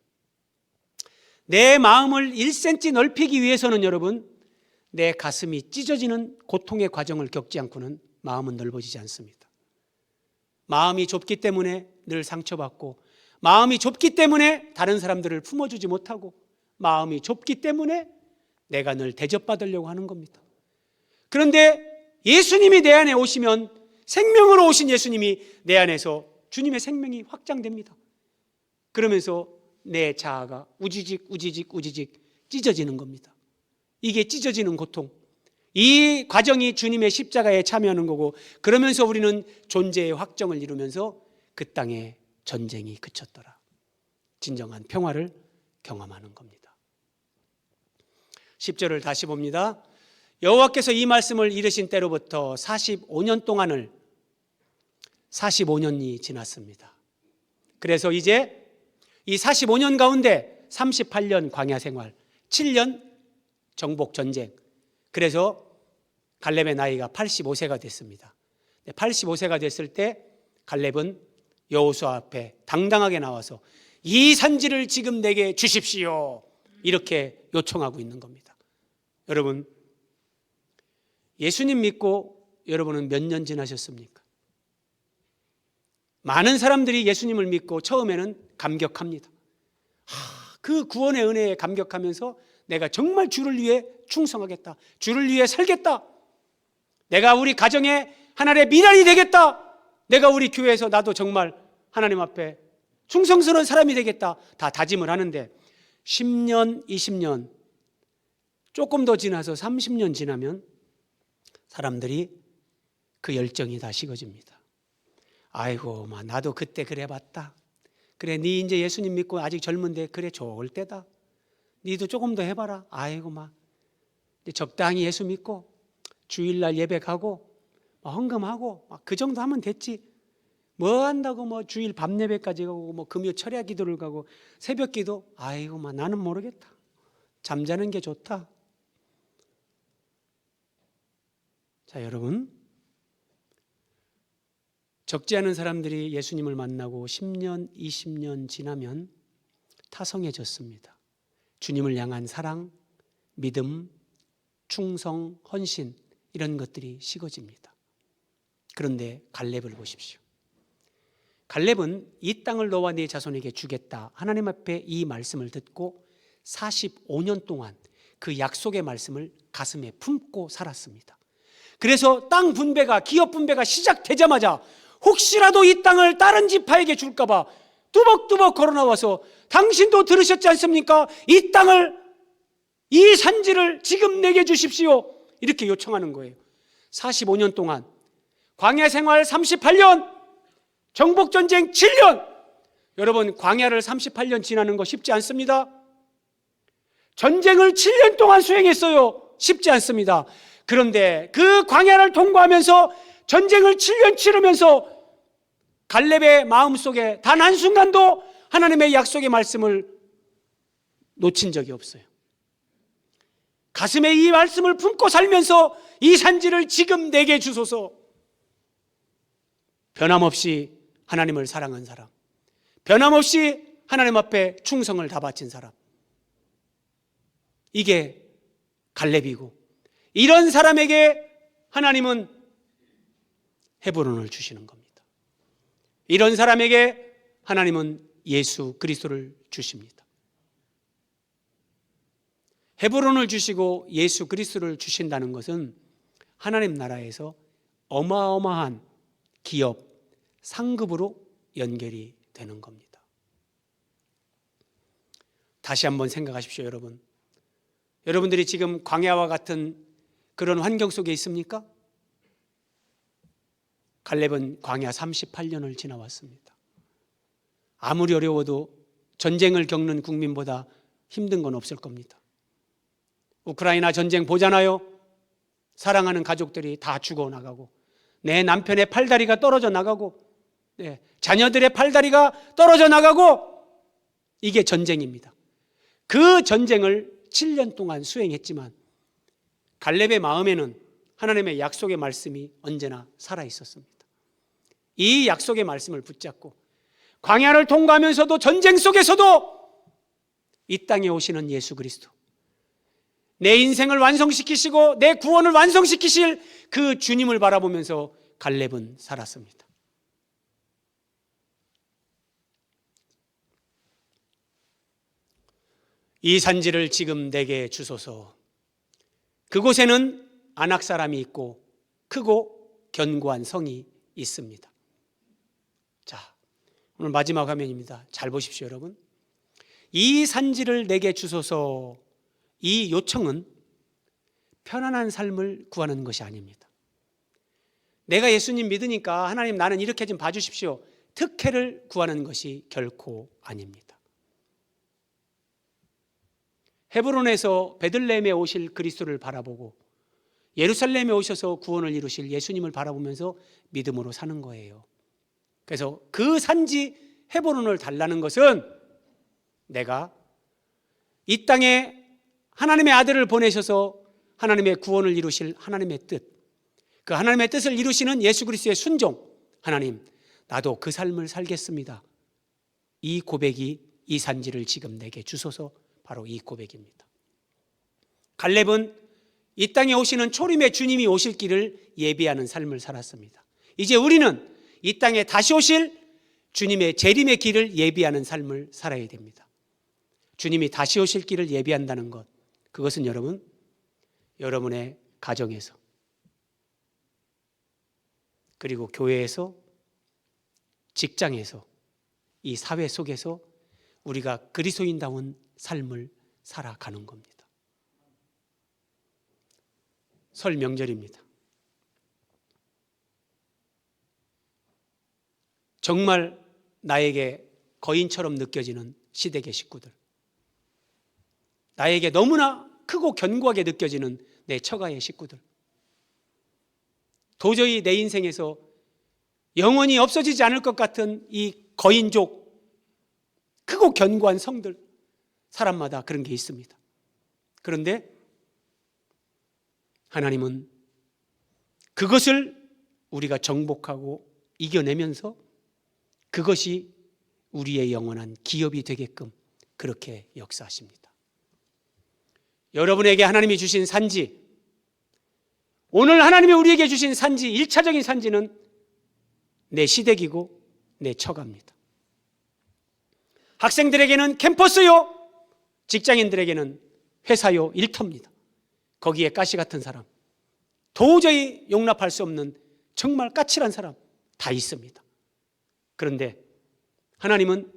A: 내 마음을 1cm 넓히기 위해서는 여러분, 내 가슴이 찢어지는 고통의 과정을 겪지 않고는 마음은 넓어지지 않습니다. 마음이 좁기 때문에 늘 상처받고, 마음이 좁기 때문에 다른 사람들을 품어주지 못하고, 마음이 좁기 때문에 내가 늘 대접받으려고 하는 겁니다. 그런데 예수님이 내 안에 오시면, 생명으로 오신 예수님이 내 안에서 주님의 생명이 확장됩니다. 그러면서 내 자아가 우지직 찢어지는 겁니다. 이게 찢어지는 고통, 이 과정이 주님의 십자가에 참여하는 거고, 그러면서 우리는 존재의 확정을 이루면서 그 땅에 전쟁이 그쳤더라. 진정한 평화를 경험하는 겁니다. 10절을 다시 봅니다. 여호와께서 이 말씀을 이르신 때로부터 45년이 지났습니다. 그래서 이제 이 45년 가운데 38년 광야 생활, 7년 정복 전쟁, 그래서 갈렙의 나이가 85세가 됐습니다. 85세가 됐을 때 갈렙은 여호수아 앞에 당당하게 나와서 이 산지를 지금 내게 주십시오, 이렇게 요청하고 있는 겁니다. 여러분, 예수님 믿고 여러분은 몇 년 지나셨습니까? 많은 사람들이 예수님을 믿고 처음에는 감격합니다. 그 구원의 은혜에 감격하면서 내가 정말 주를 위해 충성하겠다, 주를 위해 살겠다, 내가 우리 가정에 하나님의 미랄이 되겠다, 내가 우리 교회에서 나도 정말 하나님 앞에 충성스러운 사람이 되겠다, 다 다짐을 하는데 10년, 20년, 조금 더 지나서 30년 지나면 사람들이 그 열정이 다 식어집니다. 아이고, 나도 그때 그래 봤다. 그래, 니 이제 예수님 믿고 아직 젊은데 그래, 좋을 때다. 니도 조금 더 해봐라. 아이고, 이제 적당히 예수 믿고 주일날 예배 가고 헌금하고 그 정도 하면 됐지. 뭐 한다고 주일 밤 예배까지 가고 금요 철야 기도를 가고 새벽 기도. 아이고, 나는 모르겠다. 잠자는 게 좋다. 자, 여러분, 적지 않은 사람들이 예수님을 만나고 10년, 20년 지나면 타성해졌습니다. 주님을 향한 사랑, 믿음, 충성, 헌신, 이런 것들이 식어집니다. 그런데 갈렙을 보십시오. 갈렙은 이 땅을 너와 네 자손에게 주겠다, 하나님 앞에 이 말씀을 듣고 45년 동안 그 약속의 말씀을 가슴에 품고 살았습니다. 그래서 땅 분배가, 기업 분배가 시작되자마자 혹시라도 이 땅을 다른 지파에게 줄까봐 뚜벅뚜벅 걸어나와서 당신도 들으셨지 않습니까? 이 땅을, 이 산지를 지금 내게 주십시오, 이렇게 요청하는 거예요. 45년 동안 광야 생활 38년, 정복전쟁 7년. 여러분, 광야를 38년 지나는 거 쉽지 않습니다. 전쟁을 7년 동안 수행했어요. 쉽지 않습니다. 그런데 그 광야를 통과하면서 전쟁을 7년 치르면서 갈렙의 마음속에 단 한순간도 하나님의 약속의 말씀을 놓친 적이 없어요. 가슴에 이 말씀을 품고 살면서 이 산지를 지금 내게 주소서. 변함없이 하나님을 사랑한 사람, 변함없이 하나님 앞에 충성을 다 바친 사람, 이게 갈렙이고, 이런 사람에게 하나님은 헤브론을 주시는 겁니다. 이런 사람에게 하나님은 예수 그리스도를 주십니다. 헤브론을 주시고 예수 그리스도를 주신다는 것은 하나님 나라에서 어마어마한 기업, 상급으로 연결이 되는 겁니다. 다시 한번 생각하십시오, 여러분. 여러분들이 지금 광야와 같은 그런 환경 속에 있습니까? 갈렙은 광야 38년을 지나왔습니다. 아무리 어려워도 전쟁을 겪는 국민보다 힘든 건 없을 겁니다. 우크라이나 전쟁 보잖아요. 사랑하는 가족들이 다 죽어나가고, 내 남편의 팔다리가 떨어져 나가고, 자녀들의 팔다리가 떨어져 나가고, 이게 전쟁입니다. 그 전쟁을 7년 동안 수행했지만 갈렙의 마음에는 하나님의 약속의 말씀이 언제나 살아 있었습니다. 이 약속의 말씀을 붙잡고 광야를 통과하면서도, 전쟁 속에서도 이 땅에 오시는 예수 그리스도, 내 인생을 완성시키시고 내 구원을 완성시키실 그 주님을 바라보면서 갈렙은 살았습니다. 이 산지를 지금 내게 주소서. 그곳에는 아낙 사람이 있고 크고 견고한 성이 있습니다. 자, 오늘 마지막 화면입니다. 잘 보십시오, 여러분. 이 산지를 내게 주소서. 이 요청은 편안한 삶을 구하는 것이 아닙니다. 내가 예수님 믿으니까 하나님 나는 이렇게 좀 봐주십시오, 특혜를 구하는 것이 결코 아닙니다. 헤브론에서 베들레헴에 오실 그리스도를 바라보고 예루살렘에 오셔서 구원을 이루실 예수님을 바라보면서 믿음으로 사는 거예요. 그래서 그 산지 헤브론을 달라는 것은 내가 이 땅에 하나님의 아들을 보내셔서 하나님의 구원을 이루실 하나님의 뜻, 그 하나님의 뜻을 이루시는 예수 그리스도의 순종, 하나님 나도 그 삶을 살겠습니다. 이 고백이 이 산지를 지금 내게 주소서. 바로 이 고백입니다. 갈렙은 이 땅에 오시는 초림의 주님이 오실 길을 예비하는 삶을 살았습니다. 이제 우리는 이 땅에 다시 오실 주님의 재림의 길을 예비하는 삶을 살아야 됩니다. 주님이 다시 오실 길을 예비한다는 것, 그것은 여러분의 가정에서, 그리고 교회에서, 직장에서, 이 사회 속에서 우리가 그리스도인다운 삶을 살아가는 겁니다. 설 명절입니다. 정말 나에게 거인처럼 느껴지는 시댁의 식구들, 나에게 너무나 크고 견고하게 느껴지는 내 처가의 식구들, 도저히 내 인생에서 영원히 없어지지 않을 것 같은 이 거인족, 크고 견고한 성들, 사람마다 그런 게 있습니다. 그런데 하나님은 그것을 우리가 정복하고 이겨내면서 그것이 우리의 영원한 기업이 되게끔 그렇게 역사하십니다. 여러분에게 하나님이 주신 산지, 오늘 하나님이 우리에게 주신 산지, 1차적인 산지는 내 시댁이고 내 처가입니다. 학생들에게는 캠퍼스요, 직장인들에게는 회사요, 일터입니다. 거기에 가시 같은 사람, 도저히 용납할 수 없는 정말 까칠한 사람 다 있습니다. 그런데 하나님은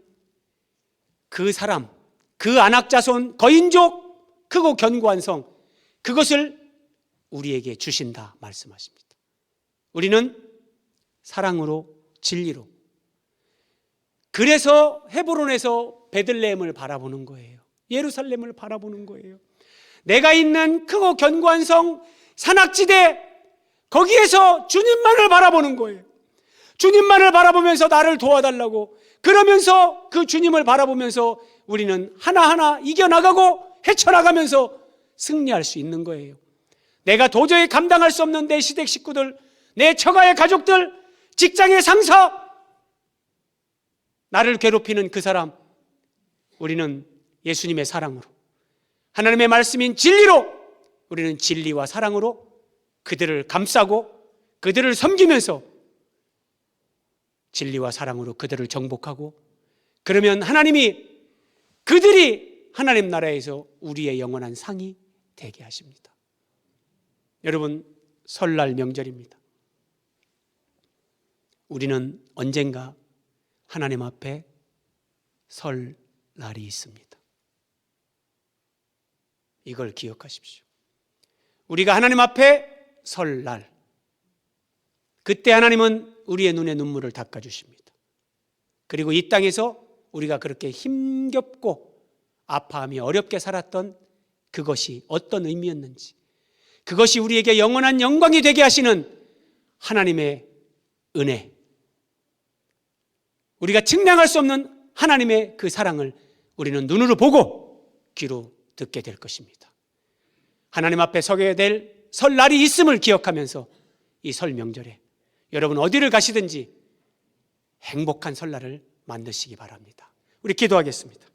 A: 그 사람, 그 안악자손, 거인족, 크고 견고한 성, 그것을 우리에게 주신다 말씀하십니다. 우리는 사랑으로, 진리로, 그래서 헤브론에서 베들레헴을 바라보는 거예요. 예루살렘을 바라보는 거예요. 내가 있는 크고 견고한 성, 산악지대, 거기에서 주님만을 바라보는 거예요. 주님만을 바라보면서 나를 도와달라고, 그러면서 그 주님을 바라보면서 우리는 하나하나 이겨나가고 헤쳐나가면서 승리할 수 있는 거예요. 내가 도저히 감당할 수 없는 내 시댁 식구들, 내 처가의 가족들, 직장의 상사, 나를 괴롭히는 그 사람, 우리는 예수님의 사랑으로, 하나님의 말씀인 진리로, 우리는 진리와 사랑으로 그들을 감싸고 그들을 섬기면서 진리와 사랑으로 그들을 정복하고, 그러면 하나님이 그들이 하나님 나라에서 우리의 영원한 상이 되게 하십니다. 여러분, 설날 명절입니다. 우리는 언젠가 하나님 앞에 설 날이 있습니다. 이걸 기억하십시오. 우리가 하나님 앞에 설 날, 그때 하나님은 우리의 눈에 눈물을 닦아주십니다. 그리고 이 땅에서 우리가 그렇게 힘겹고 아파하며 어렵게 살았던 그것이 어떤 의미였는지, 그것이 우리에게 영원한 영광이 되게 하시는 하나님의 은혜, 우리가 측량할 수 없는 하나님의 그 사랑을 우리는 눈으로 보고 귀로 듣게 될 것입니다. 하나님 앞에 서게 될 설날이 있음을 기억하면서 이 설 명절에 여러분 어디를 가시든지 행복한 설날을 만드시기 바랍니다. 우리 기도하겠습니다.